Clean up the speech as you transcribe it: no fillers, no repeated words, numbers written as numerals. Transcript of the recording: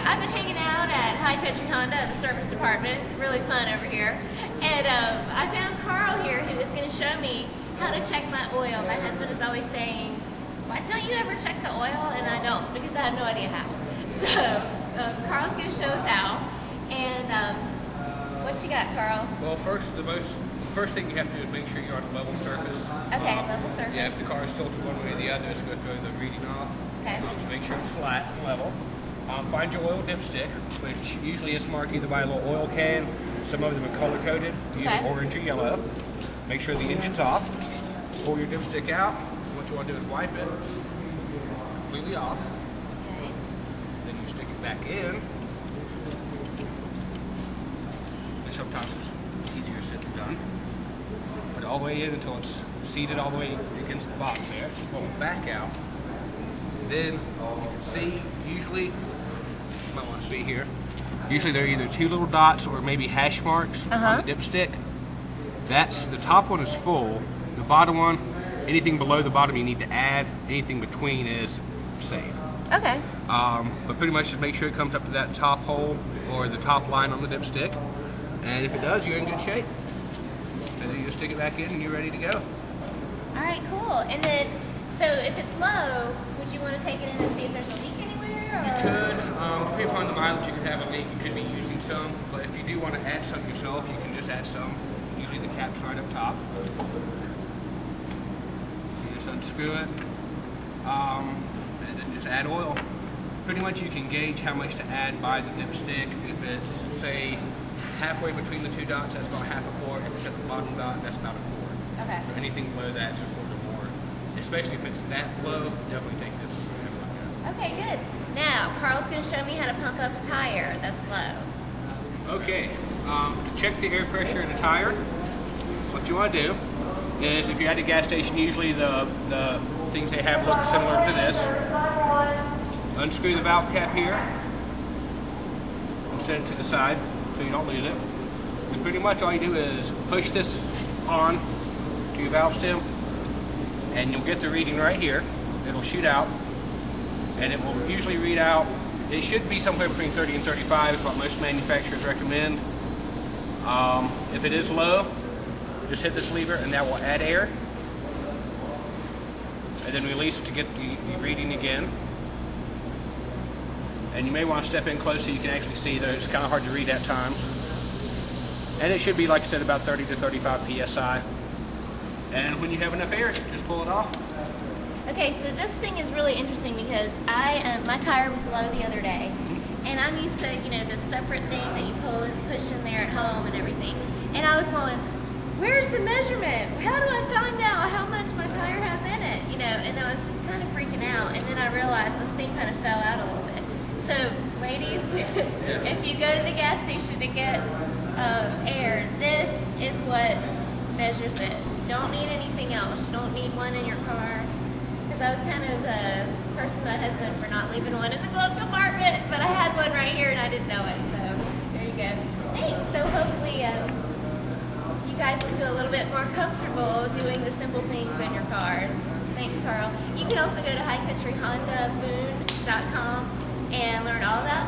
I've been hanging out at High Country Honda in the service department. Really fun over here. And I found Carl here who is going to show me how to check my oil. My husband is always saying, why don't you ever check the oil? And I don't, because I have no idea how. So Carl's going to show us how. And what you got, Carl? Well, the first thing you have to do is make sure you're on a level surface. Okay, level surface. Yeah, if the car is tilted one way or the other, it's going to throw the reading off. Okay. So make sure it's flat and level. Find your oil dipstick, which usually is marked either by a little oil can. Some of them are color coded, either orange or yellow. Make sure the engine's off. Pull your dipstick out. What you want to do is wipe it completely off. Okay. Then you stick it back in. And sometimes it's easier said than done. Put it all the way in until it's seated all the way against the box there. Pull it back out. Then you can see, usually, you might want to see here, usually there are either two little dots or maybe hash marks on the dipstick. The top one is full. The bottom one, anything below the bottom you need to add. Anything between is safe. Okay. But pretty much just make sure it comes up to that top hole or the top line on the dipstick. And if it does, you're in good shape. And then you just stick it back in and you're ready to go. All right, cool. And then, so if it's low, would you want to take it in and see if there's a leak anywhere? Or? You could. Depending upon the mileage, you could have a leak. You could be using some. But if you do want to add some yourself, you can just add some. Usually the cap's right up top. You just unscrew it. And then just add oil. Pretty much you can gauge how much to add by the dipstick. If it's, say, halfway between the two dots, that's about half a quart. If it's at the bottom dot, that's about a quart. Okay. So anything below that is a quart or more. Especially if it's that low, definitely take this. Okay, good. Now, Carl's going to show me how to pump up a tire that's low. Okay, to check the air pressure in the tire, what you want to do is, if you're at a gas station, usually the things they have look similar to this. Unscrew the valve cap here and set it to the side so you don't lose it. And pretty much all you do is push this on to your valve stem and you'll get the reading right here. It'll shoot out and it will usually read out, it should be somewhere between 30 and 35 is what most manufacturers recommend. If it is low, just hit this lever and that will add air. And then release to get the reading again. And you may want to step in close so you can actually see that it's kind of hard to read at times. And it should be, like I said, about 30 to 35 PSI. And when you have enough air, just pull it off. Okay, so this thing is really interesting because my tire was low the other day, and I'm used to, this separate thing that you pull and push in there at home and everything. And I was going, where's the measurement? How do I find out how much my tire has in it? And I was just kind of freaking out. And then I realized this thing kind of fell out a little bit. So, ladies, if you go to the gas station to get air, this is what measures it. You don't need anything else. You don't need one in your car. Because I was kind of cursing my husband for not leaving one in the glove compartment, but I had one right here and I didn't know it. So, there you go. Thanks. So, hopefully, you guys will feel a little bit more comfortable doing the simple things in your cars. Thanks, Carl. You can also go to highcountryhondaboone.com and learn all about